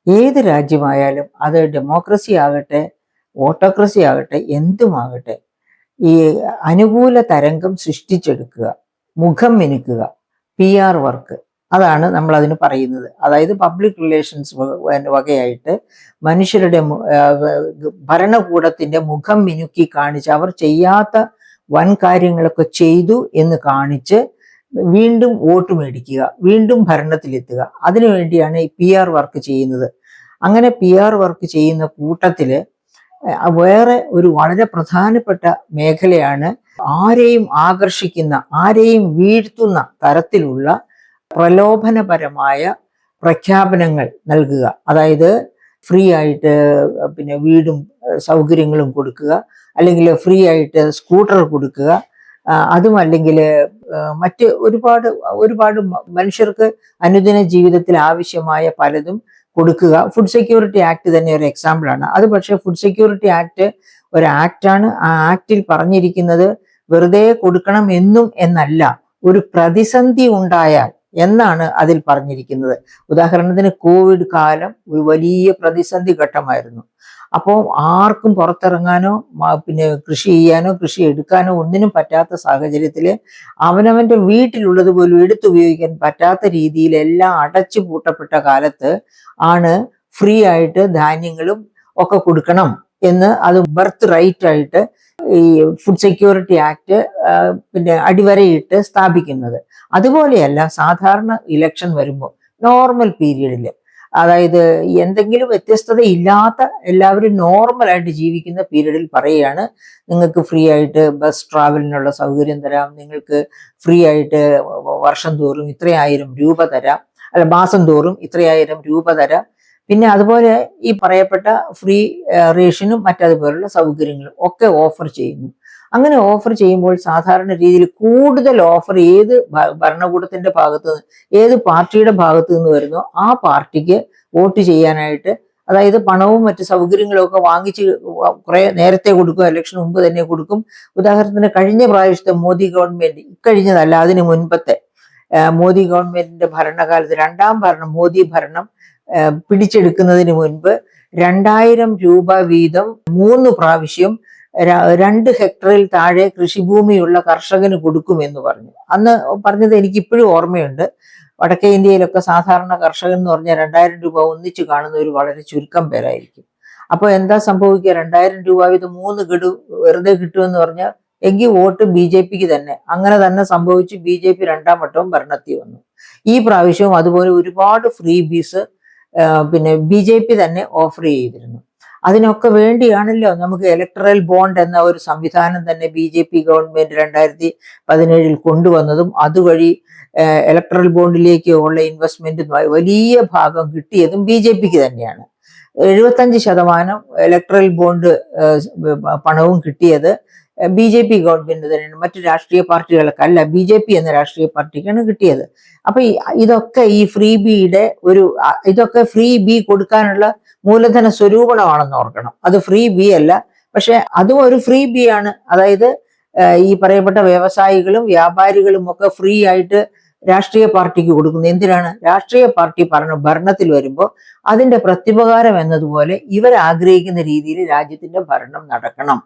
ഏത് രാജ്യമായാലും അത് ഡെമോക്രസി ആകട്ടെ ഓട്ടോക്രസി ആകട്ടെ എന്തുമാകട്ടെ ഈ അനുകൂല തരംഗം സൃഷ്ടിച്ചെടുക്കുക, മുഖം മിനുക്കുക, PR വർക്ക്, അതാണ് നമ്മൾ അതിന് പറയുന്നത്. അതായത് പബ്ലിക് റിലേഷൻസ് വകയായിട്ട് മനുഷ്യരുടെ ഭരണകൂടത്തിന്റെ മുഖം മിനുക്കി കാണിച്ച് അവർ ചെയ്യാത്ത വൻ കാര്യങ്ങളൊക്കെ ചെയ്തു എന്ന് കാണിച്ച് വീണ്ടും വോട്ട് മേടിക്കുക, വീണ്ടും ഭരണത്തിലെത്തുക. അതിനുവേണ്ടിയാണ് ഈ PR വർക്ക് ചെയ്യുന്നത്. അങ്ങനെ PR വർക്ക് ചെയ്യുന്ന കൂട്ടത്തില് വേറെ ഒരു വളരെ പ്രധാനപ്പെട്ട മേഖലയാണ് ആരെയും ആകർഷിക്കുന്ന, ആരെയും വീഴ്ത്തുന്ന തരത്തിലുള്ള പ്രലോഭനപരമായ പ്രഖ്യാപനങ്ങൾ നൽകുക. അതായത് ഫ്രീ ആയിട്ട് പിന്നെ വീടും സൗകര്യങ്ങളും കൊടുക്കുക, അല്ലെങ്കിൽ ഫ്രീ ആയിട്ട് സ്കൂട്ടർ കൊടുക്കുക, അതും അല്ലെങ്കിൽ മറ്റ് ഒരുപാട് ഒരുപാട് മനുഷ്യർക്ക് അനുദിന ജീവിതത്തിൽ ആവശ്യമായ പലതും കൊടുക്കുക. ഫുഡ് സെക്യൂരിറ്റി ആക്ട് തന്നെ ഒരു എക്സാമ്പിളാണ് അത്. പക്ഷേ ഫുഡ് സെക്യൂരിറ്റി ആക്ട് ഒരു ആക്ടാണ്. ആ ആക്ടിൽ പറഞ്ഞിരിക്കുന്നത് വെറുതെ കൊടുക്കണം എന്നും എന്നല്ല, ഒരു പ്രതിസന്ധി ഉണ്ടായാൽ എന്നാണ് അതിൽ പറഞ്ഞിരിക്കുന്നത്. ഉദാഹരണത്തിന് കോവിഡ് കാലം ഒരു വലിയ പ്രതിസന്ധി ഘട്ടമായിരുന്നു. അപ്പോൾ ആർക്കും പുറത്തിറങ്ങാനോ പിന്നെ കൃഷി ചെയ്യാനോ കൃഷി എടുക്കാനോ ഒന്നിനും പറ്റാത്ത സാഹചര്യത്തിൽ അവനവന്റെ വീട്ടിലുള്ളത് പോലും എടുത്തുപയോഗിക്കാൻ പറ്റാത്ത രീതിയിൽ എല്ലാം അടച്ചു പൂട്ടപ്പെട്ട കാലത്ത് ആണ് ഫ്രീ ആയിട്ട് ധാന്യങ്ങളും ഒക്കെ കൊടുക്കണം എന്ന് അത് ബർത്ത് റൈറ്റ് ആയിട്ട് ഈ ഫുഡ് സെക്യൂരിറ്റി ആക്ട് പിന്നെ അടിവരയിട്ട് സ്ഥാപിക്കുന്നത്. അതുപോലെയല്ല സാധാരണ ഇലക്ഷൻ വരുമ്പോൾ നോർമൽ പീരീഡിൽ, അതായത് എന്തെങ്കിലും വ്യത്യസ്തത ഇല്ലാത്ത എല്ലാവരും നോർമലായിട്ട് ജീവിക്കുന്ന പീരീഡിൽ പറയുകയാണ് നിങ്ങൾക്ക് ഫ്രീ ആയിട്ട് ബസ് ട്രാവലിനുള്ള സൗകര്യം തരാം, നിങ്ങൾക്ക് ഫ്രീ ആയിട്ട് വർഷം തോറും ഇത്രയായിരം രൂപ തരാം, അല്ല മാസം തോറും ഇത്രയായിരം രൂപ തരാം. പിന്നെ അതുപോലെ ഈ പറയപ്പെട്ട ഫ്രീ റേഷനും മറ്റതുപോലുള്ള സൗകര്യങ്ങളും ഒക്കെ ഓഫർ ചെയ്യുന്നു. അങ്ങനെ ഓഫർ ചെയ്യുമ്പോൾ സാധാരണ രീതിയിൽ കൂടുതൽ ഓഫർ ഏത് ഭരണകൂടത്തിന്റെ ഭാഗത്ത് നിന്ന്, ഏത് പാർട്ടിയുടെ ഭാഗത്ത് നിന്ന് വരുന്നോ ആ പാർട്ടിക്ക് വോട്ട് ചെയ്യാനായിട്ട്, അതായത് പണവും മറ്റു സൗകര്യങ്ങളും ഒക്കെ വാങ്ങിച്ച് കുറെ നേരത്തെ കൊടുക്കും, ഇലക്ഷന് മുമ്പ് തന്നെ കൊടുക്കും. ഉദാഹരണത്തിന് കഴിഞ്ഞ പ്രാവശ്യത്തെ മോദി ഗവൺമെന്റ്, ഇക്കഴിഞ്ഞതല്ല അതിന് മുൻപത്തെ മോദി ഗവൺമെന്റിന്റെ ഭരണകാലത്ത് രണ്ടാം ഭരണം മോദി ഭരണം പിടിച്ചെടുക്കുന്നതിന് മുൻപ് 2000 രൂപ വീതം 3 പ്രാവശ്യം 2 ഹെക്ടറിൽ താഴെ കൃഷിഭൂമിയുള്ള കർഷകന് കൊടുക്കുമെന്ന് പറഞ്ഞു. അന്ന് പറഞ്ഞത് എനിക്ക് ഇപ്പോഴും ഓർമ്മയുണ്ട്. വടക്കേ ഇന്ത്യയിലൊക്കെ സാധാരണ കർഷകൻ എന്ന് പറഞ്ഞാൽ 2000 രൂപ ഒന്നിച്ച് കാണുന്ന ഒരു വളരെ ചുരുക്കം പേരായിരിക്കും. അപ്പോൾ എന്താ സംഭവിക്കുക? 2000 രൂപ വീതം 3 ഗഡു വെറുതെ കിട്ടുമെന്ന് പറഞ്ഞാൽ എങ്കിൽ വോട്ട് BJPക്ക് തന്നെ. അങ്ങനെ തന്നെ സംഭവിച്ചു. BJP രണ്ടാം വട്ടവും ഭരണത്തിൽ വന്നു. ഈ പ്രാവശ്യവും അതുപോലെ ഒരുപാട് ഫ്രീ ബീസ് പിന്നെ BJP തന്നെ ഓഫർ ചെയ്തിരുന്നു. അതിനൊക്കെ വേണ്ടിയാണല്ലോ നമുക്ക് ഇലക്ടറൽ ബോണ്ട് എന്ന ഒരു സംവിധാനം തന്നെ BJP ഗവൺമെന്റ് 2017 കൊണ്ടുവന്നതും അതുവഴി ഇലക്ടറൽ ബോണ്ടിലേക്ക് ഉള്ള ഇൻവെസ്റ്റ്മെന്റ് വലിയ ഭാഗം കിട്ടിയതും BJPക്ക് തന്നെയാണ്. 75% ഇലക്ടറൽ ബോണ്ട് പണവും കിട്ടിയത് BJP ഗവൺമെന്റ് തന്നെയാണ്. മറ്റു രാഷ്ട്രീയ പാർട്ടികൾക്കല്ല, BJP എന്ന രാഷ്ട്രീയ പാർട്ടിക്കാണ് കിട്ടിയത്. അപ്പൊ ഇതൊക്കെ ഈ ഫ്രീ ബിയുടെ ഇതൊക്കെ ഫ്രീ ബി കൊടുക്കാനുള്ള മൂലധന സ്വരൂപണമാണെന്ന് ഓർക്കണം. അത് ഫ്രീ ബി അല്ല, പക്ഷെ അതും ഒരു ഫ്രീ ബി ആണ്. അതായത് ഈ പറയപ്പെട്ട വ്യവസായികളും വ്യാപാരികളും ഒക്കെ ഫ്രീ ആയിട്ട് രാഷ്ട്രീയ പാർട്ടിക്ക് കൊടുക്കുന്നു. എന്തിനാണ്? രാഷ്ട്രീയ പാർട്ടി ഭരണത്തിൽ വരുമ്പോൾ അതിന്റെ പ്രത്യുപകാരം എന്നതുപോലെ ഇവർ ആഗ്രഹിക്കുന്ന രീതിയിൽ രാജ്യത്തിന്റെ ഭരണം നടക്കണം.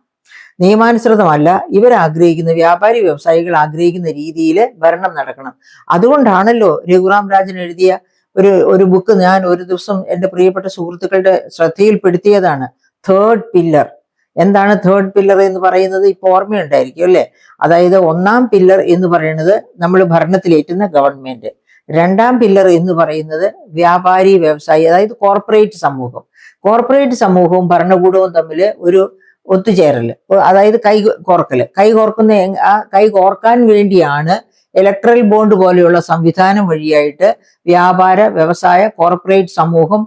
നിയമാനുസൃതമല്ല, ഇവരാഗ്രഹിക്കുന്ന വ്യാപാരി വ്യവസായികൾ ആഗ്രഹിക്കുന്ന രീതിയിൽ ഭരണം നടക്കണം. അതുകൊണ്ടാണല്ലോ രഘുറാം രാജൻ എഴുതിയ ഒരു ബുക്ക് ഞാൻ ഒരു ദിവസം എൻ്റെ പ്രിയപ്പെട്ട സുഹൃത്തുക്കളുടെ ശ്രദ്ധയിൽപ്പെടുത്തിയതാണ്. Third pillar. എന്താണ് തേർഡ് പില്ലർ എന്ന് പറയുന്നത്? ഇപ്പൊ ഓർമ്മയുണ്ടായിരിക്കും അല്ലെ? അതായത് ഒന്നാം പില്ലർ എന്ന് പറയുന്നത് നമ്മൾ ഭരണത്തിലേറ്റുന്ന ഗവൺമെന്റ്, രണ്ടാം പില്ലർ എന്ന് പറയുന്നത് വ്യാപാരി വ്യവസായി, അതായത് കോർപ്പറേറ്റ് സമൂഹം. കോർപ്പറേറ്റ് സമൂഹവും ഭരണകൂടവും തമ്മിൽ ഒരു ഒത്തുചേരല്, അതായത് കൈ കോർക്കാൻ വേണ്ടിയാണ് ഇലക്ട്രൽ ബോണ്ട് പോലെയുള്ള സംവിധാനം വഴിയായിട്ട് വ്യാപാര വ്യവസായ കോർപ്പറേറ്റ് സമൂഹം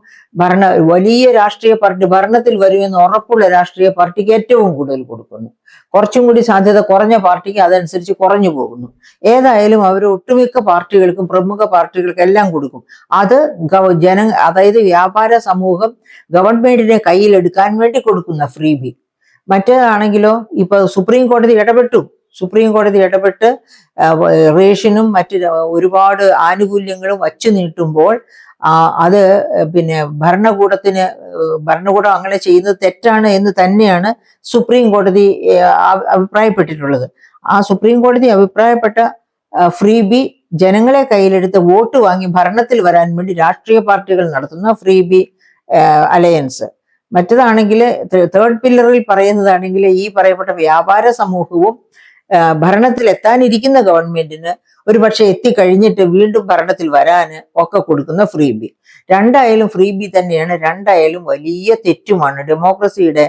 വലിയ രാഷ്ട്രീയ പാർട്ടി ഭരണത്തിൽ വരുമെന്ന് ഉറപ്പുള്ള രാഷ്ട്രീയ പാർട്ടിക്ക് ഏറ്റവും കൂടുതൽ കൊടുക്കുന്നു. കുറച്ചും കൂടി സാധ്യത കുറഞ്ഞ പാർട്ടിക്ക് അതനുസരിച്ച് കുറഞ്ഞു പോകുന്നു. ഏതായാലും അവർ ഒട്ടുമിക്ക പാർട്ടികൾക്കും പ്രമുഖ പാർട്ടികൾക്കും എല്ലാം കൊടുക്കും. അത് അതായത് വ്യാപാര സമൂഹം ഗവൺമെന്റിനെ കയ്യിലെടുക്കാൻ വേണ്ടി കൊടുക്കുന്ന ഫ്രീ ബി. മറ്റേതാണെങ്കിലോ ഇപ്പൊ സുപ്രീം കോടതി ഇടപെട്ട് റേഷനും മറ്റ് ഒരുപാട് ആനുകൂല്യങ്ങളും വച്ചു നീട്ടുമ്പോൾ അത് പിന്നെ ഭരണകൂടം അങ്ങനെ ചെയ്യുന്നത് തെറ്റാണ് എന്ന് തന്നെയാണ് സുപ്രീം കോടതി അഭിപ്രായപ്പെട്ടിട്ടുള്ളത്. ആ സുപ്രീം കോടതി അഭിപ്രായപ്പെട്ട ഫ്രീ ബി ജനങ്ങളെ കയ്യിലെടുത്ത് വോട്ട് വാങ്ങി ഭരണത്തിൽ വരാൻ വേണ്ടി രാഷ്ട്രീയ പാർട്ടികൾ നടത്തുന്ന ഫ്രീ ബി അലയൻസ്. മറ്റതാണെങ്കിൽ തേർഡ് പില്ലറിൽ പറയുന്നതാണെങ്കിൽ ഈ പറയപ്പെട്ട വ്യാപാര സമൂഹവും ഭരണത്തിൽ എത്താനിരിക്കുന്ന ഗവൺമെന്റിന് ഒരു പക്ഷെ എത്തിക്കഴിഞ്ഞിട്ട് വീണ്ടും ഭരണത്തിൽ വരാന് ഒക്കെ കൊടുക്കുന്ന ഫ്രീ ബി. രണ്ടായാലും ഫ്രീ ബി തന്നെയാണ്, രണ്ടായാലും വലിയ തെറ്റുമാണ്. ഡെമോക്രസിയുടെ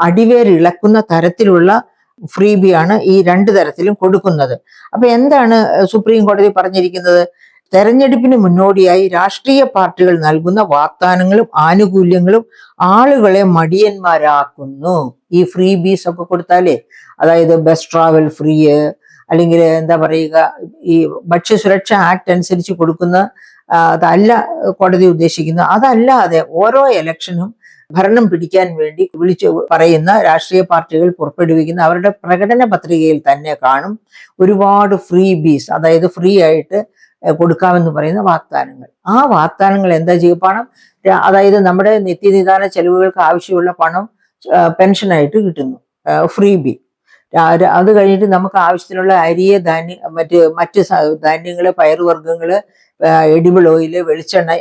അടിവേരിളക്കുന്ന തരത്തിലുള്ള ഫ്രീ ബി ആണ് ഈ രണ്ടു തരത്തിലും കൊടുക്കുന്നത്. അപ്പൊ എന്താണ് സുപ്രീം കോടതി പറഞ്ഞിരിക്കുന്നത്? തെരഞ്ഞെടുപ്പിന് മുന്നോടിയായി രാഷ്ട്രീയ പാർട്ടികൾ നൽകുന്ന വാഗ്ദാനങ്ങളും ആനുകൂല്യങ്ങളും ആളുകളെ മടിയന്മാരാക്കുന്നു. ഈ ഫ്രീ ബീസ് ഒക്കെ കൊടുത്താലേ, അതായത് ബസ് ട്രാവൽ ഫ്രീ, അല്ലെങ്കിൽ എന്താ പറയുക, ഈ ഭക്ഷ്യസുരക്ഷ ആക്ട് അനുസരിച്ച് കൊടുക്കുന്ന അതല്ല കോടതി ഉദ്ദേശിക്കുന്നത്. അതല്ലാതെ ഓരോ ഇലക്ഷനും ഭരണം പിടിക്കാൻ വേണ്ടി വിളിച്ചു പറയുന്ന രാഷ്ട്രീയ പാർട്ടികൾ പുറപ്പെടുവിക്കുന്ന അവരുടെ പ്രകടന പത്രികയിൽ തന്നെ കാണും ഒരുപാട് ഫ്രീ ബീസ്, അതായത് ഫ്രീ ആയിട്ട് കൊടുക്കാമെന്ന് പറയുന്ന വാഗ്ദാനങ്ങൾ. ആ വാഗ്ദാനങ്ങൾ എന്താ ചെയ്യുക? പണം, അതായത് നമ്മുടെ നിത്യനിദാന ചെലവുകൾക്ക് ആവശ്യമുള്ള പണം പെൻഷനായിട്ട് കിട്ടുന്നു, ഫ്രീ ബി. അത് കഴിഞ്ഞിട്ട് നമുക്ക് ആവശ്യത്തിനുള്ള അരിയെ, മറ്റ് ധാന്യങ്ങള്, പയറുവർഗ്ഗങ്ങള്, എഡിബിൾ ഓയില്, വെളിച്ചെണ്ണ,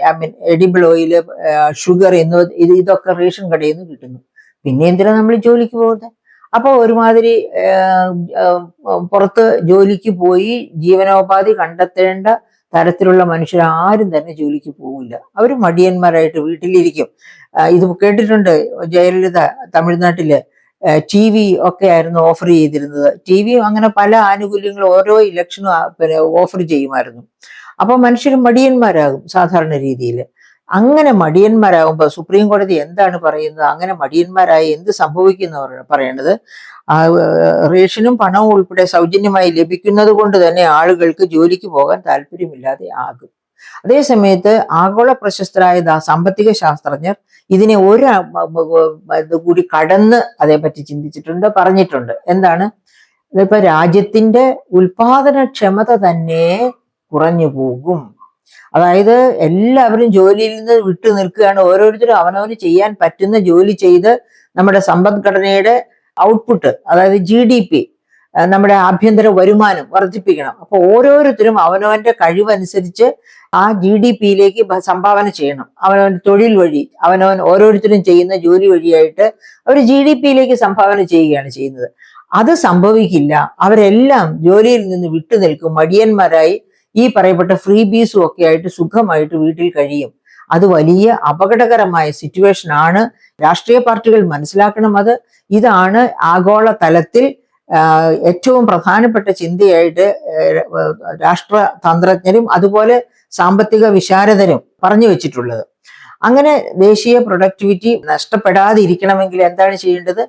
എഡിബിൾ ഓയില്, ഷുഗർ ഇതൊക്കെ റേഷൻ കടയിൽ നിന്ന് കിട്ടുന്നു. പിന്നെ എന്തിനാ നമ്മൾ ജോലിക്ക് പോകുന്നത്? അപ്പൊ ഒരുമാതിരി പുറത്ത് ജോലിക്ക് പോയി ജീവനോപാധി കണ്ടെത്തേണ്ട തരത്തിലുള്ള മനുഷ്യർ ആരും തന്നെ ജോലിക്ക് പോകില്ല. അവർ മടിയന്മാരായിട്ട് വീട്ടിലിരിക്കും. ഇത് കേട്ടിട്ടുണ്ട്, ജയലളിത തമിഴ്നാട്ടില് TV ഒക്കെ ആയിരുന്നു ഓഫർ ചെയ്തിരുന്നത്. TV അങ്ങനെ പല ആനുകൂല്യങ്ങളും ഓരോ ഇലക്ഷനും ഓഫർ ചെയ്യുമായിരുന്നു. അപ്പൊ മനുഷ്യർ മടിയന്മാരാകും സാധാരണ രീതിയിൽ. അങ്ങനെ മടിയന്മാരാകുമ്പോൾ സുപ്രീം കോടതി എന്താണ് പറയുന്നത്? അങ്ങനെ മടിയന്മാരായി എന്ത് സംഭവിക്കുന്നവരാണ് പറയേണ്ടത്? റേഷനും പണവും ഉൾപ്പെടെ സൗജന്യമായി ലഭിക്കുന്നത് കൊണ്ട് തന്നെ ആളുകൾക്ക് ജോലിക്ക് പോകാൻ താല്പര്യമില്ലാതെ ആകും. അതേസമയത്ത് ആഗോള പ്രശസ്തരായ സാമ്പത്തിക ശാസ്ത്രജ്ഞർ ഇതിനെ ഇത് കൂടി കടന്ന് അതേപറ്റി ചിന്തിച്ചിട്ടുണ്ട്, പറഞ്ഞിട്ടുണ്ട്. എന്താണ്? ഇതിപ്പോ രാജ്യത്തിന്റെ ഉൽപാദനക്ഷമത തന്നെ കുറഞ്ഞു പോകും. അതായത് എല്ലാവരും ജോലിയിൽ നിന്ന് വിട്ടു നിൽക്കുകയാണ്. ഓരോരുത്തരും അവനവന് ചെയ്യാൻ പറ്റുന്ന ജോലി ചെയ്ത് നമ്മുടെ സമ്പദ്ഘടനയുടെ ഔട്ട്പുട്ട്, അതായത് GDP, നമ്മുടെ ആഭ്യന്തര വരുമാനം വർദ്ധിപ്പിക്കണം. അപ്പൊ ഓരോരുത്തരും അവനവന്റെ കഴിവനുസരിച്ച് ആ GDPയിലേക്ക് സംഭാവന ചെയ്യണം. അവനവൻ തൊഴിൽ വഴി, അവനവൻ ഓരോരുത്തരും ചെയ്യുന്ന ജോലി വഴിയായിട്ട് അവർ GDPയിലേക്ക് സംഭാവന ചെയ്യുകയാണ് ചെയ്യുന്നത്. അത് സംഭവിക്കില്ല. അവരെല്ലാം ജോലിയിൽ നിന്ന് വിട്ടു നിൽക്കും, മടിയന്മാരായി ഈ പറയപ്പെട്ട ഫ്രീ ബീസും ഒക്കെ ആയിട്ട് സുഖമായിട്ട് വീട്ടിൽ കഴിയും. അത് വലിയ അപകടകരമായ സിറ്റുവേഷൻ ആണ്. രാഷ്ട്രീയ പാർട്ടികൾ മനസ്സിലാക്കണം. ഇതാണ് ആഗോള തലത്തിൽ ഏറ്റവും പ്രധാനപ്പെട്ട ചിന്തയായിട്ട് രാഷ്ട്രതന്ത്രജ്ഞരും അതുപോലെ സാമ്പത്തിക വിശാരദരും പറഞ്ഞു വെച്ചിട്ടുള്ളത്. അങ്ങനെ ദേശീയ പ്രൊഡക്ടിവിറ്റി നഷ്ടപ്പെടാതിരിക്കണമെങ്കിൽ എന്താണ് ചെയ്യേണ്ടത്?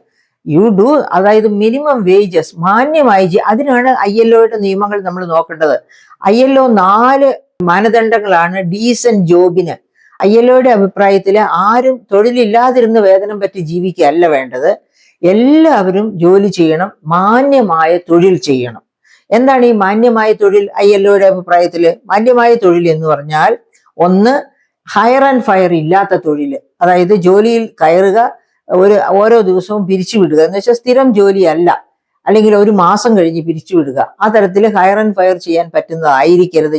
അതായത് മിനിമം വേജസ് മാന്യമായി, അതിനാണ് ILOയുടെ നിയമങ്ങൾ നമ്മൾ നോക്കേണ്ടത്. ILO 4 മാനദണ്ഡങ്ങളാണ് ഡീസന്റ് ജോബിന്. ILOയുടെ അഭിപ്രായത്തിൽ ആരും തൊഴിലില്ലാതിരുന്ന് വേതനം പറ്റി ജീവിക്കുകയല്ല വേണ്ടത്. എല്ലാവരും ജോലി ചെയ്യണം, മാന്യമായ തൊഴിൽ ചെയ്യണം. എന്താണ് ഈ മാന്യമായ തൊഴിൽ? ILOയുടെ അഭിപ്രായത്തിൽ മാന്യമായ തൊഴിൽ എന്ന് പറഞ്ഞാൽ, ഒന്ന്, ഹയർ ആൻഡ് ഫയർ ഇല്ലാത്ത തൊഴിൽ. അതായത് ജോലിയിൽ കയറുക, ഓരോ ദിവസവും പിരിച്ചുവിടുക എന്ന് വെച്ചാൽ സ്ഥിരം ജോലിയല്ല, അല്ലെങ്കിൽ ഒരു മാസം കഴിഞ്ഞ് പിരിച്ചുവിടുക. ആ തരത്തിൽ ഹയർ ആൻഡ് ഫയർ ചെയ്യാൻ പറ്റുന്നതായിരിക്കരുത്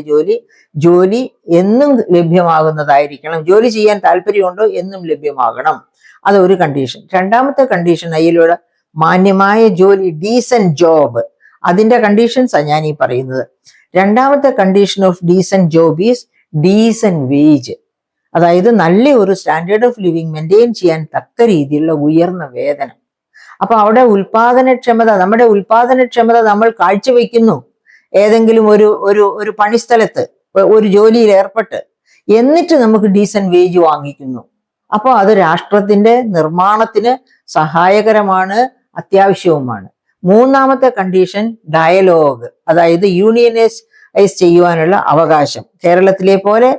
ജോലി എന്നും ലഭ്യമാകുന്നതായിരിക്കണം. ജോലി ചെയ്യാൻ താല്പര്യമുണ്ടോ എന്നും ലഭ്യമാകണം. അതൊരു കണ്ടീഷൻ. രണ്ടാമത്തെ കണ്ടീഷൻ ILOയുടെ മാന്യമായ ജോലി, ഡീസന്റ് ജോബ്, അതിന്റെ കണ്ടീഷൻസാണ് ഞാൻ ഈ പറയുന്നത്. രണ്ടാമത്തെ condition of decent job is decent wage. അതായത് നല്ല ഒരു സ്റ്റാൻഡേർഡ് ഓഫ് ലിവിങ് മെയിൻറ്റെയിൻ ചെയ്യാൻ തക്ക രീതിയിലുള്ള ഉയർന്ന വേതനം. അപ്പൊ അവിടെ നമ്മുടെ ഉൽപാദനക്ഷമത നമ്മൾ കാഴ്ചവെക്കുന്നു ഏതെങ്കിലും ഒരു പണിസ്ഥലത്ത് ഒരു ജോലിയിൽ ഏർപ്പെട്ട്, എന്നിട്ട് നമുക്ക് ഡീസന്റ് വേജ് വാങ്ങിക്കുന്നു. അപ്പോൾ അത് രാഷ്ട്രത്തിന്റെ നിർമ്മാണത്തിന് സഹായകരമാണ്, അത്യാവശ്യവുമാണ്. മൂന്നാമത്തെ കണ്ടീഷൻ ഡയലോഗ്, അതായത് യൂണിയനൈസ് ചെയ്യുവാനുള്ള അവകാശം. കേരളത്തിലെ പോലെ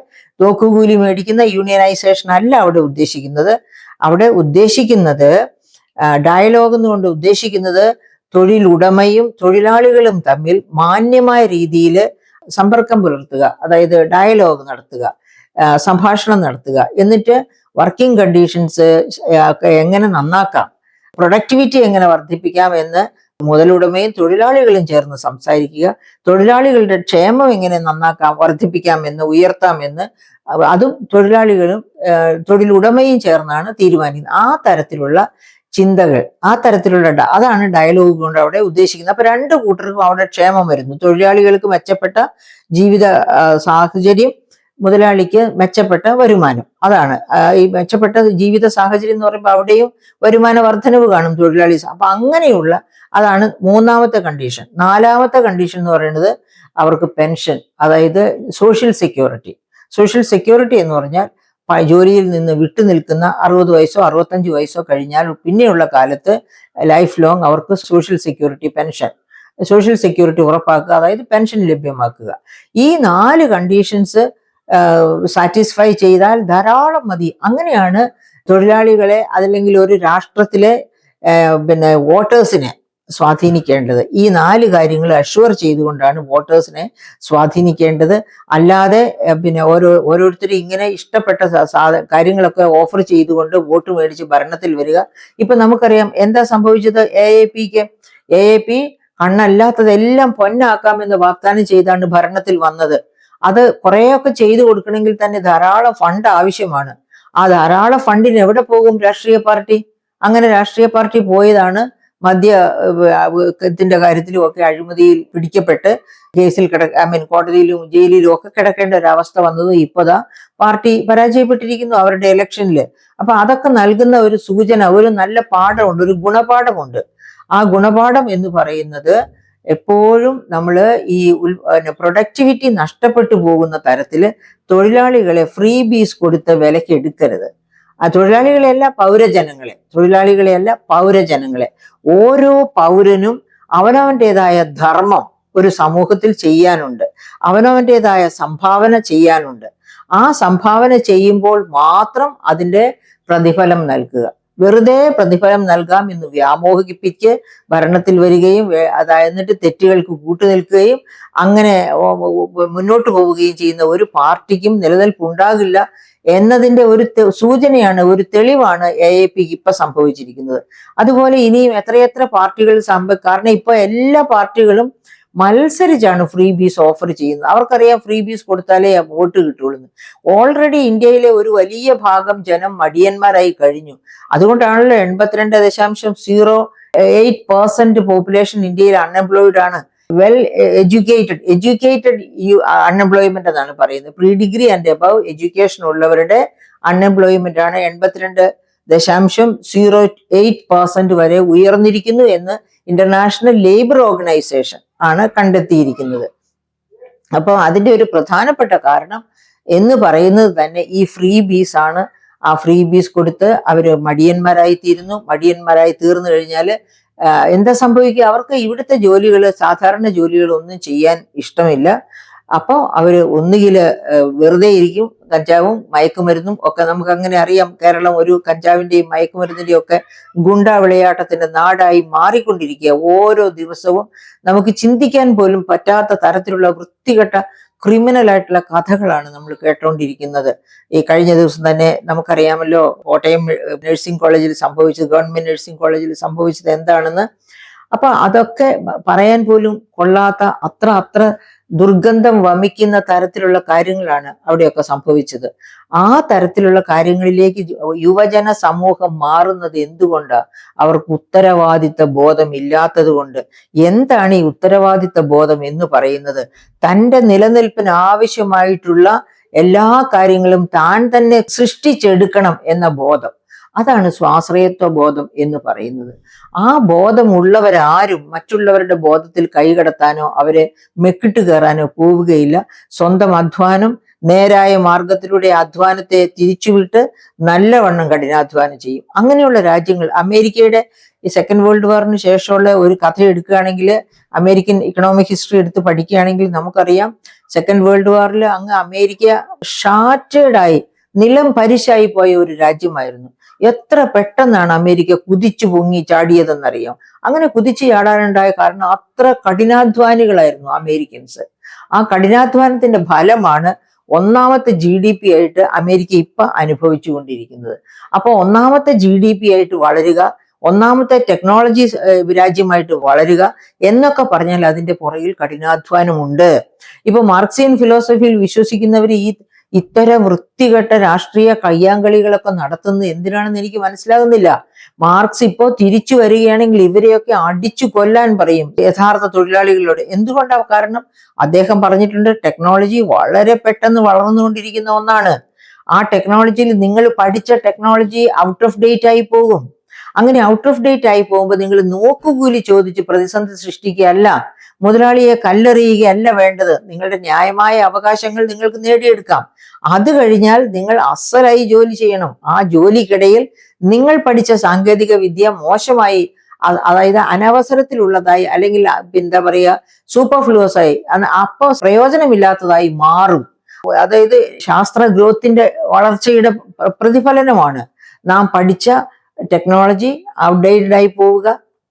തോക്കുകൂലി മേടിക്കുന്ന യൂണിയനൈസേഷൻ അല്ല അവിടെ ഉദ്ദേശിക്കുന്നത്. അവിടെ ഉദ്ദേശിക്കുന്നത് ഡയലോഗ് എന്നുകൊണ്ട് ഉദ്ദേശിക്കുന്നത് തൊഴിലുടമയും തൊഴിലാളികളും തമ്മിൽ മാന്യമായ രീതിയിൽ സമ്പർക്കം പുലർത്തുക, അതായത് ഡയലോഗ് നടത്തുക. സംഭാഷണം നടത്തുക. എന്നിട്ട് വർക്കിംഗ് കണ്ടീഷൻസ് ഒക്കെ എങ്ങനെ നന്നാക്കാം, പ്രൊഡക്ടിവിറ്റി എങ്ങനെ വർദ്ധിപ്പിക്കാം എന്ന് മുതലുടമയും തൊഴിലാളികളും ചേർന്ന് സംസാരിക്കുക. തൊഴിലാളികളുടെ ക്ഷേമം എങ്ങനെ നന്നാക്കാം, വർദ്ധിപ്പിക്കാം എന്ന്, ഉയർത്താമെന്ന് അതും തൊഴിലാളികളും തൊഴിലുടമയും ചേർന്നാണ് തീരുമാനിക്കുന്നത്. ആ തരത്തിലുള്ള ചിന്തകൾ, ആ തരത്തിലുള്ള അതാണ് ഡയലോഗ് കൊണ്ട് അവിടെ ഉദ്ദേശിക്കുന്നത്. അപ്പൊ രണ്ടു കൂട്ടർക്കും അവിടെ ക്ഷേമം വരുന്നു. തൊഴിലാളികൾക്ക് മെച്ചപ്പെട്ട ജീവിത സാഹചര്യം, മുതലാളിക്ക് മെച്ചപ്പെട്ട വരുമാനം. അതാണ് ഈ മെച്ചപ്പെട്ട ജീവിത സാഹചര്യം എന്ന് പറയുമ്പോൾ അവിടെയും വരുമാന വർധനവ് കാണും തൊഴിലാളി. അപ്പൊ അങ്ങനെയുള്ള അതാണ് മൂന്നാമത്തെ കണ്ടീഷൻ. നാലാമത്തെ കണ്ടീഷൻ എന്ന് പറയുന്നത് അവർക്ക് പെൻഷൻ, അതായത് സോഷ്യൽ സെക്യൂരിറ്റി. സോഷ്യൽ സെക്യൂരിറ്റി എന്ന് പറഞ്ഞാൽ ജോലിയിൽ നിന്ന് വിട്ടുനിൽക്കുന്ന 60 വയസ്സോ 65 വയസ്സോ കഴിഞ്ഞാൽ പിന്നെയുള്ള കാലത്ത് ലൈഫ് ലോങ് അവർക്ക് social security pension, social security ഉറപ്പാക്കുക, അതായത് പെൻഷൻ ലഭ്യമാക്കുക. ഈ 4 കണ്ടീഷൻസ് സാറ്റിസ്ഫൈ ചെയ്താൽ ധാരാളം മതി. അങ്ങനെയാണ് തൊഴിലാളികളെ അതല്ലെങ്കിൽ ഒരു രാഷ്ട്രത്തിലെ വോട്ടേഴ്സിനെ സ്വാധീനിക്കേണ്ടത്. ഈ 4 കാര്യങ്ങൾ അഷ്വർ ചെയ്തുകൊണ്ടാണ് വോട്ടേഴ്സിനെ സ്വാധീനിക്കേണ്ടത്. അല്ലാതെ ഓരോരുത്തരും ഇങ്ങനെ ഇഷ്ടപ്പെട്ട കാര്യങ്ങളൊക്കെ ഓഫർ ചെയ്തുകൊണ്ട് വോട്ട് മേടിച്ച് ഭരണത്തിൽ വരിക. ഇപ്പൊ നമുക്കറിയാം എന്താ സംഭവിച്ചത്. AAP കണ്ണല്ലാത്തതെല്ലാം പൊന്നാക്കാമെന്ന് വാഗ്ദാനം ചെയ്താണ് ഭരണത്തിൽ വന്നത്. അത് കുറേയൊക്കെ ചെയ്തു കൊടുക്കണമെങ്കിൽ തന്നെ ധാരാളം ഫണ്ട് ആവശ്യമാണ്. ആ ധാരാളം ഫണ്ടിന് എവിടെ പോകും രാഷ്ട്രീയ പാർട്ടി? അങ്ങനെ രാഷ്ട്രീയ പാർട്ടി പോയതാണ് മദ്യത്തിന്റെ കാര്യത്തിലും ഒക്കെ അഴിമതിയിൽ പിടിക്കപ്പെട്ട് കേസിൽ കോടതിയിലും ജയിലിലും ഒക്കെ കിടക്കേണ്ട ഒരു അവസ്ഥ വന്നത്. ഇപ്പോഴാ പാർട്ടി പരാജയപ്പെട്ടിരിക്കുന്നു അവരുടെ ഇലക്ഷനിൽ. അപ്പൊ അതൊക്കെ നൽകുന്ന ഒരു സൂചന, ഒരു നല്ല പാഠമുണ്ട്, ഒരു ഗുണപാഠമുണ്ട്. ആ ഗുണപാഠം എന്ന് പറയുന്നത് എപ്പോഴും നമ്മൾ ഈ പ്രൊഡക്ടിവിറ്റി നഷ്ടപ്പെട്ടു പോകുന്ന തരത്തില് തൊഴിലാളികളെ ഫ്രീ ബീസ് കൊടുത്ത വിലക്ക് എടുക്കരുത്. ആ തൊഴിലാളികളെയല്ല പൗരജനങ്ങളെ. ഓരോ പൗരനും അവനവൻ്റെതായ ധർമ്മം ഒരു സമൂഹത്തിൽ ചെയ്യാനുണ്ട്, അവനവൻ്റെതായ സംഭാവന ചെയ്യാനുണ്ട്. ആ സംഭാവന ചെയ്യുമ്പോൾ മാത്രം അതിൻ്റെ പ്രതിഫലം നൽകുക. വെറുതെ പ്രതിഫലം നൽകാം എന്ന് വ്യാമോഹിപ്പിച്ച് ഭരണത്തിൽ വരികയും എന്നിട്ട് തെറ്റുകൾക്ക് കൂട്ടുനിൽക്കുകയും അങ്ങനെ മുന്നോട്ട് പോവുകയും ചെയ്യുന്ന ഒരു പാർട്ടിക്കും നിലനിൽപ്പുണ്ടാകില്ല എന്നതിന്റെ ഒരു സൂചനയാണ്, ഒരു തെളിവാണ് AAPക്ക് ഇപ്പൊ സംഭവിച്ചിരിക്കുന്നത്. അതുപോലെ ഇനിയും എത്രയെത്ര പാർട്ടികൾ കാരണം ഇപ്പൊ എല്ലാ പാർട്ടികളും മത്സരിച്ചാണ് ഫ്രീ ബീസ് ഓഫർ ചെയ്യുന്നത്. അവർക്കറിയാം ഫ്രീ ബീസ് കൊടുത്താലേ വോട്ട് കിട്ടുള്ളൂ. ഓൾറെഡി ഇന്ത്യയിലെ ഒരു വലിയ ഭാഗം ജനം മടിയന്മാരായി കഴിഞ്ഞു. അതുകൊണ്ടാണല്ലോ 82.08% പോപ്പുലേഷൻ ഇന്ത്യയിൽ അൺഎംപ്ലോയിഡ് ആണ്. വെൽ എഡ്യൂക്കേറ്റഡ് അൺഎംപ്ലോയ്മെന്റ് എന്നാണ് പറയുന്നത്. Pre degree and above education ഉള്ളവരുടെ അൺഎംപ്ലോയ്മെന്റ് ആണ് 82.08% വരെ ഉയർന്നിരിക്കുന്നു എന്ന് ഇന്റർനാഷണൽ ലേബർ ഓർഗനൈസേഷൻ ആണ് കണ്ടെത്തിയിരിക്കുന്നത്. അപ്പോൾ അതിന്റെ ഒരു പ്രധാനപ്പെട്ട കാരണം എന്ന് പറയുന്നത് തന്നെ ഈ ഫ്രീ ബീസ് ആണ്. ആ ഫ്രീ ബീസ് കൊടുത്ത് അവര് മടിയന്മാരായി തീർന്നു കഴിഞ്ഞാൽ എന്താ സംഭവിക്കുക? അവർക്ക് ഇവിടുത്തെ ജോലികൾ, സാധാരണ ജോലികൾ ഒന്നും ചെയ്യാൻ ഇഷ്ടമില്ല. അപ്പോൾ അവര് ഒന്നുകിൽ വെറുതെ ഇരിക്കും. കഞ്ചാവും മയക്കുമരുന്നും ഒക്കെ നമുക്ക് അങ്ങനെ അറിയാം. കേരളം ഒരു കഞ്ചാവിന്റെയും മയക്കുമരുന്നിന്റെയും ഒക്കെ ഗുണ്ട വിളയാട്ടത്തിന്റെ നാടായി മാറിക്കൊണ്ടിരിക്കുക. ഓരോ ദിവസവും നമുക്ക് ചിന്തിക്കാൻ പോലും പറ്റാത്ത തരത്തിലുള്ള വൃത്തികെട്ട ക്രിമിനൽ ആയിട്ടുള്ള കഥകളാണ് നമ്മൾ കേട്ടോണ്ടിരിക്കുന്നത്. ഈ കഴിഞ്ഞ ദിവസം തന്നെ നമുക്കറിയാമല്ലോ കോട്ടയം നഴ്സിംഗ് കോളേജിൽ സംഭവിച്ചത്, ഗവൺമെന്റ് നഴ്സിംഗ് കോളേജിൽ സംഭവിച്ചത് എന്താണെന്ന്. അപ്പൊ അതൊക്കെ പറയാൻ പോലും കൊള്ളാത്ത അത്ര ദുർഗന്ധം വമിക്കുന്ന തരത്തിലുള്ള കാര്യങ്ങളാണ് അവിടെയൊക്കെ സംഭവിച്ചത്. ആ തരത്തിലുള്ള കാര്യങ്ങളിലേക്ക് യുവജന സമൂഹം മാറുന്നത് എന്തുകൊണ്ടാണ്? അവർക്ക് ഉത്തരവാദിത്ത ബോധം ഇല്ലാത്തത് കൊണ്ട്. എന്താണ് ഈ ഉത്തരവാദിത്ത ബോധം എന്ന് പറയുന്നത്? തൻ്റെ നിലനിൽപ്പിന് ആവശ്യമായിട്ടുള്ള എല്ലാ കാര്യങ്ങളും താൻ തന്നെ സൃഷ്ടിച്ചെടുക്കണം എന്ന ബോധം. അതാണ് സ്വാശ്രയത്വ ബോധം എന്ന് പറയുന്നത്. ആ ബോധമുള്ളവരാരും മറ്റുള്ളവരുടെ ബോധത്തിൽ കൈകടത്താനോ അവരെ മെക്കിട്ട് കയറാനോ പോവുകയില്ല. സ്വന്തം അധ്വാനം, നേരായ മാർഗത്തിലൂടെ അധ്വാനത്തെ തിരിച്ചുവിട്ട് നല്ലവണ്ണം കഠിനാധ്വാനം ചെയ്യും. അങ്ങനെയുള്ള രാജ്യങ്ങൾ, അമേരിക്കയുടെ ഈ സെക്കൻഡ് വേൾഡ് വാറിന് ശേഷമുള്ള ഒരു കഥ എടുക്കുകയാണെങ്കിൽ, അമേരിക്കൻ ഇക്കണോമിക് ഹിസ്റ്ററി എടുത്ത് പഠിക്കുകയാണെങ്കിൽ നമുക്കറിയാം സെക്കൻഡ് വേൾഡ് വാറിൽ അങ്ങ് അമേരിക്ക ഷാറ്റേഡായി, നിലം പരിശായി പോയ ഒരു രാജ്യമായിരുന്നു. എത്ര പെട്ടെന്നാണ് അമേരിക്ക കുതിച്ചു പൊങ്ങി ചാടിയതെന്നറിയാം. അങ്ങനെ കുതിച്ചു ചാടാനുണ്ടായ കാരണം അത്ര കഠിനാധ്വാനികളായിരുന്നു അമേരിക്കൻസ്. ആ കഠിനാധ്വാനത്തിന്റെ ഫലമാണ് ഒന്നാമത്തെ GDP ആയിട്ട് അമേരിക്ക ഇപ്പൊ അനുഭവിച്ചു കൊണ്ടിരിക്കുന്നത്. അപ്പൊ ഒന്നാമത്തെ GDP ആയിട്ട് വളരുക, ഒന്നാമത്തെ ടെക്നോളജി രാജ്യമായിട്ട് വളരുക എന്നൊക്കെ പറഞ്ഞാൽ അതിന്റെ പുറകിൽ കഠിനാധ്വാനമുണ്ട്. ഇപ്പൊ മാർക്സിയൻ ഫിലോസഫിയിൽ വിശ്വസിക്കുന്നവർ ഇത്തരം വൃത്തികെട്ട രാഷ്ട്രീയ കയ്യാങ്കളികളൊക്കെ നടത്തുന്നത് എന്തിനാണെന്ന് എനിക്ക് മനസ്സിലാകുന്നില്ല. മാർക്സ് ഇപ്പോ തിരിച്ചു വരികയാണെങ്കിൽ ഇവരെയൊക്കെ അടിച്ചു കൊല്ലാൻ പറയും യഥാർത്ഥ തൊഴിലാളികളോട്. എന്തുകൊണ്ടാണ്? കാരണം അദ്ദേഹം പറഞ്ഞിട്ടുണ്ട്, ടെക്നോളജി വളരെ പെട്ടെന്ന് വളർന്നുകൊണ്ടിരിക്കുന്ന ഒന്നാണ്. ആ ടെക്നോളജിയിൽ നിങ്ങൾ പഠിച്ച ടെക്നോളജി ഔട്ട് ഓഫ് ഡേറ്റ് ആയി പോകും. അങ്ങനെ ഔട്ട് ഓഫ് ഡേറ്റ് ആയി പോകുമ്പോൾ നിങ്ങൾ നോക്കുകൂലി ചോദിച്ച് പ്രതിസന്ധി സൃഷ്ടിക്കുകയല്ല, മുതലാളിയെ കല്ലെറിയുകയല്ല വേണ്ടത്. നിങ്ങളുടെ ന്യായമായ അവകാശങ്ങൾ നിങ്ങൾക്ക് നേടിയെടുക്കാം. അത് കഴിഞ്ഞാൽ നിങ്ങൾ അസലായി ജോലി ചെയ്യണം. ആ ജോലിക്കിടയിൽ നിങ്ങൾ പഠിച്ച സാങ്കേതിക വിദ്യ മോശമായി, അതായത് അനവസരത്തിലുള്ളതായി, അല്ലെങ്കിൽ എന്താ പറയുക, സൂപ്പർഫ്ലൂസ് ആയി, അപ്പൊ പ്രയോജനമില്ലാത്തതായി മാറും. അതായത് ശാസ്ത്ര ഗ്രോത്തിന്റെ വളർച്ചയുടെ പ്രതിഫലനമാണ് നാം പഠിച്ച ടെക്നോളജി ഔട്ട്ഡേറ്റഡ് ആയി പോവുക,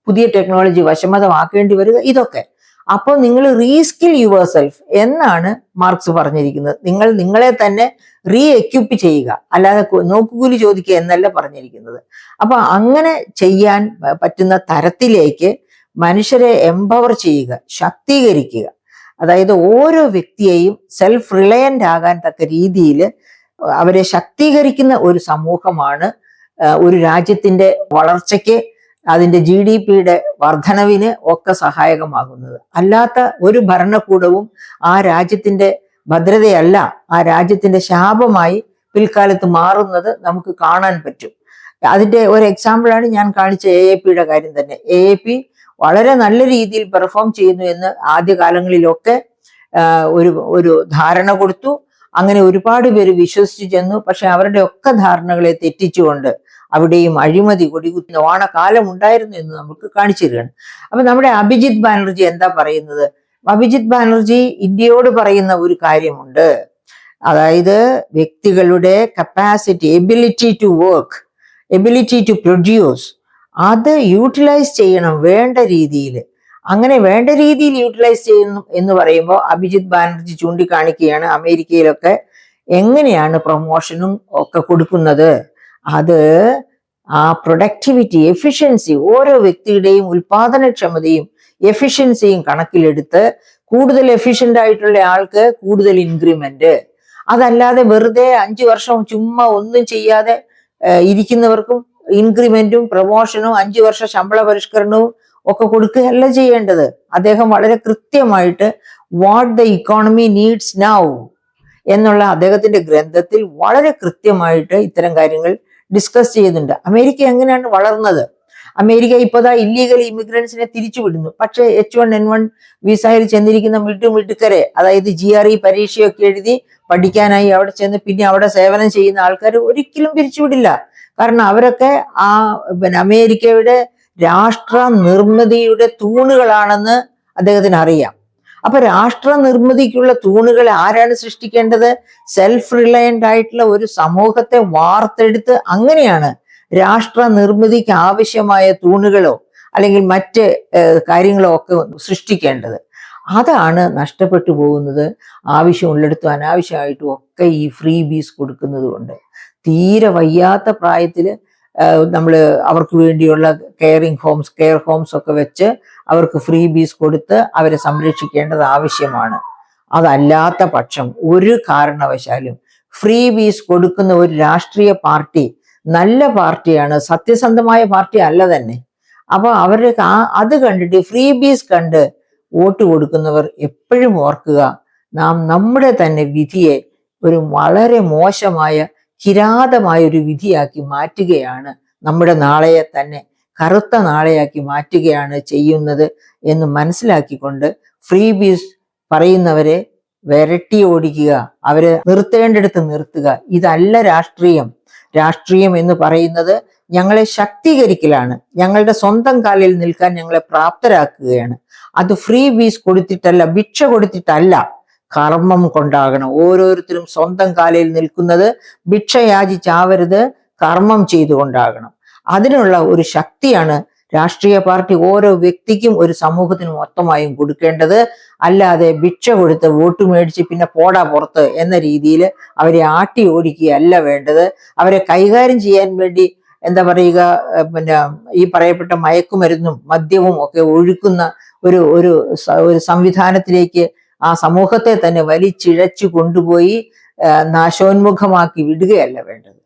പുതിയ ടെക്നോളജി വശമതമാക്കേണ്ടി വരിക, ഇതൊക്കെ. അപ്പോൾ നിങ്ങൾ റീസ്കിൽ യുവർ സെൽഫ് എന്നാണ് മാർക്സ് പറഞ്ഞിരിക്കുന്നത്. നിങ്ങൾ നിങ്ങളെ തന്നെ റീ എക്യുപ്പ് ചെയ്യുക, അല്ലാതെ നോക്കുകൂലി ചോദിക്കുക എന്നല്ല പറഞ്ഞിരിക്കുന്നത്. അപ്പൊ അങ്ങനെ ചെയ്യാൻ പറ്റുന്ന തരത്തിലേക്ക് മനുഷ്യരെ എംപവർ ചെയ്യുക, ശാക്തീകരിക്കുക. അതായത് ഓരോ വ്യക്തിയെയും സെൽഫ് റിലയന്റ് ആകാൻ തക്ക രീതിയിൽ അവരെ ശാക്തീകരിക്കുന്ന ഒരു സമൂഹമാണ് ഒരു രാജ്യത്തിന്റെ വളർച്ചയ്ക്ക്, അതിന്റെ GDPയുടെ വർധനവിന് ഒക്കെ സഹായകമാകുന്നത്. അല്ലാത്ത ഒരു ഭരണകൂടവും ആ രാജ്യത്തിന്റെ ഭദ്രതയല്ല, ആ രാജ്യത്തിന്റെ ശാപമായി പിൽക്കാലത്ത് മാറുന്നത് നമുക്ക് കാണാൻ പറ്റും. അതിന്റെ ഒരു എക്സാമ്പിളാണ് ഞാൻ കാണിച്ച AAPയുടെ കാര്യം തന്നെ. AAP വളരെ നല്ല രീതിയിൽ പെർഫോം ചെയ്യുന്നു എന്ന് ആദ്യകാലങ്ങളിലൊക്കെ ഒരു ധാരണ കൊടുത്തു. അങ്ങനെ ഒരുപാട് പേര് വിശ്വസിച്ചു ചെന്നു. പക്ഷെ അവരുടെ ഒക്കെ ധാരണകളെ തെറ്റിച്ചുകൊണ്ട് അവിടെയും അഴിമതി കൊടികുത്തുന്ന ഓണക്കാലം ഉണ്ടായിരുന്നു എന്ന് നമുക്ക് കാണിച്ചു തരികയാണ്. അപ്പൊ നമ്മുടെ അഭിജിത്ത് ബാനർജി എന്താ പറയുന്നത്? അഭിജിത്ത് ബാനർജി ഇന്ത്യയോട് പറയുന്ന ഒരു കാര്യമുണ്ട്. അതായത് വ്യക്തികളുടെ capacity, ability to work, ability to produce, അത് യൂട്ടിലൈസ് ചെയ്യണം വേണ്ട രീതിയിൽ. അങ്ങനെ വേണ്ട രീതിയിൽ യൂട്ടിലൈസ് ചെയ്യുന്നു എന്ന് പറയുമ്പോൾ അഭിജിത്ത് ബാനർജി ചൂണ്ടിക്കാണിക്കുകയാണ് അമേരിക്കയിലൊക്കെ എങ്ങനെയാണ് പ്രൊമോഷനും ഒക്കെ കൊടുക്കുന്നത്. അത് ആ പ്രൊഡക്ടിവിറ്റി, എഫിഷ്യൻസി, ഓരോ വ്യക്തിയുടെയും ഉൽപാദനക്ഷമതയും എഫിഷ്യൻസിയും കണക്കിലെടുത്ത് കൂടുതൽ എഫിഷ്യന്റ് ആയിട്ടുള്ള ആൾക്ക് കൂടുതൽ ഇൻക്രിമെന്റ്. അതല്ലാതെ വെറുതെ 5 വർഷം ചുമ്മാ ഒന്നും ചെയ്യാതെ ഇരിക്കുന്നവർക്കും ഇൻക്രിമെന്റും പ്രൊമോഷനും 5 വർഷ ശമ്പള പരിഷ്കരണവും ഒക്കെ കൊടുക്കുകയല്ല ചെയ്യേണ്ടത്. അദ്ദേഹം വളരെ കൃത്യമായിട്ട് what the economy needs now എന്നുള്ള അദ്ദേഹത്തിന്റെ ഗ്രന്ഥത്തിൽ വളരെ കൃത്യമായിട്ട് ഇത്തരം കാര്യങ്ങൾ ഡിസ്കസ് ചെയ്യുന്നുണ്ട്. അമേരിക്ക എങ്ങനെയാണ് വളർന്നത്? അമേരിക്ക ഇപ്പോഴാ ഇല്ലീഗൽ ഇമിഗ്രൻസിനെ തിരിച്ചുവിടുന്നു. പക്ഷേ H1N1 വിസയിൽ ചെന്നിരിക്കുന്ന മിടുക്കരെ, അതായത് GRE പരീക്ഷയൊക്കെ എഴുതി പഠിക്കാനായി അവിടെ ചെന്ന് പിന്നെ അവിടെ സേവനം ചെയ്യുന്ന ആൾക്കാർ ഒരിക്കലും പിരിച്ചുവിടില്ല. കാരണം അവരൊക്കെ അമേരിക്കയുടെ രാഷ്ട്ര നിർമ്മിതിയുടെ തൂണുകളാണെന്ന് അദ്ദേഹത്തിന് അറിയാം. അപ്പൊ രാഷ്ട്ര നിർമ്മിതിക്കുള്ള തൂണുകൾ ആരാണ് സൃഷ്ടിക്കേണ്ടത്? സെൽഫ് റിലയന്റ് ആയിട്ടുള്ള ഒരു സമൂഹത്തെ വാർത്തെടുത്ത് അങ്ങനെയാണ് രാഷ്ട്ര നിർമ്മിതിക്ക് ആവശ്യമായ തൂണുകളോ അല്ലെങ്കിൽ മറ്റ് കാര്യങ്ങളോ ഒക്കെ സൃഷ്ടിക്കേണ്ടത്. അതാണ് നഷ്ടപ്പെട്ടു പോകുന്നത്. ആവശ്യമുള്ളിടത്തും അനാവശ്യമായിട്ടും ഒക്കെ ഈ ഫ്രീ ബീസ് കൊടുക്കുന്നത് കൊണ്ട് തീരെ വയ്യാത്ത പ്രായത്തിൽ നമ്മൾ അവർക്ക് വേണ്ടിയുള്ള കെയർ ഹോംസ് ഒക്കെ വെച്ച് അവർക്ക് ഫ്രീ ബീസ് കൊടുത്ത് അവരെ സംരക്ഷിക്കേണ്ടത് ആവശ്യമാണ്. അതല്ലാത്ത പക്ഷം ഒരു കാരണവശാലും ഫ്രീ ബീസ് കൊടുക്കുന്ന ഒരു രാഷ്ട്രീയ പാർട്ടി നല്ല പാർട്ടിയാണ്, സത്യസന്ധമായ പാർട്ടി അല്ല തന്നെ. അപ്പൊ അവരുടെ അത് കണ്ടിട്ട് ഫ്രീ ബീസ് കണ്ട് വോട്ട് കൊടുക്കുന്നവർ എപ്പോഴും ഓർക്കുക, നാം നമ്മുടെ തന്നെ വിധിയെ ഒരു വളരെ മോശമായ കിരാതമായ ഒരു വിധിയാക്കി മാറ്റുകയാണ്, നമ്മുടെ നാളെയെ തന്നെ കറുത്ത നാളെയാക്കി മാറ്റുകയാണ് ചെയ്യുന്നത് എന്ന് മനസ്സിലാക്കിക്കൊണ്ട് ഫ്രീ ബീസ് പറയുന്നവരെ വിരട്ടി ഓടിക്കുക, അവരെ നിർത്തേണ്ടിടത്ത് നിർത്തുക. ഇതല്ല രാഷ്ട്രീയം. രാഷ്ട്രീയം എന്ന് പറയുന്നത് ഞങ്ങളെ ശാക്തീകരിക്കലാണ്, ഞങ്ങളുടെ സ്വന്തം കാലിൽ നിൽക്കാൻ ഞങ്ങളെ പ്രാപ്തരാക്കുകയാണ്. അത് ഫ്രീ ബീസ് കൊടുത്തിട്ടല്ല, ഭിക്ഷ കൊടുത്തിട്ടല്ല, കർമ്മം കൊണ്ടാകണം. ഓരോരുത്തരും സ്വന്തം കാലിൽ നിൽക്കുന്നത് ഭിക്ഷ യാചിച്ചാവരുത്, കർമ്മം ചെയ്തുകൊണ്ടാകണം. അതിനുള്ള ഒരു ശക്തിയാണ് രാഷ്ട്രീയ പാർട്ടി ഓരോ വ്യക്തിക്കും ഒരു സമൂഹത്തിനും മൊത്തമായും കൊടുക്കേണ്ടത്. അല്ലാതെ ഭിക്ഷ കൊടുത്ത് വോട്ട് മേടിച്ച് പിന്നെ പോടാ പുറത്ത് എന്ന രീതിയിൽ അവരെ ആട്ടി ഓടിക്കുകയല്ല വേണ്ടത്. അവരെ കൈകാര്യം ചെയ്യാൻ വേണ്ടി എന്താ പറയുക, പിന്നെ ഈ പറയപ്പെട്ട മയക്കുമരുന്നും മദ്യവും ഒക്കെ ഒഴുക്കുന്ന ഒരു സംവിധാനത്തിലേക്ക് ആ സമൂഹത്തെ തന്നെ വലിച്ചിഴച്ചു കൊണ്ടുപോയി നാശോന്മുഖമാക്കി വിടുകയല്ല വേണ്ടത്.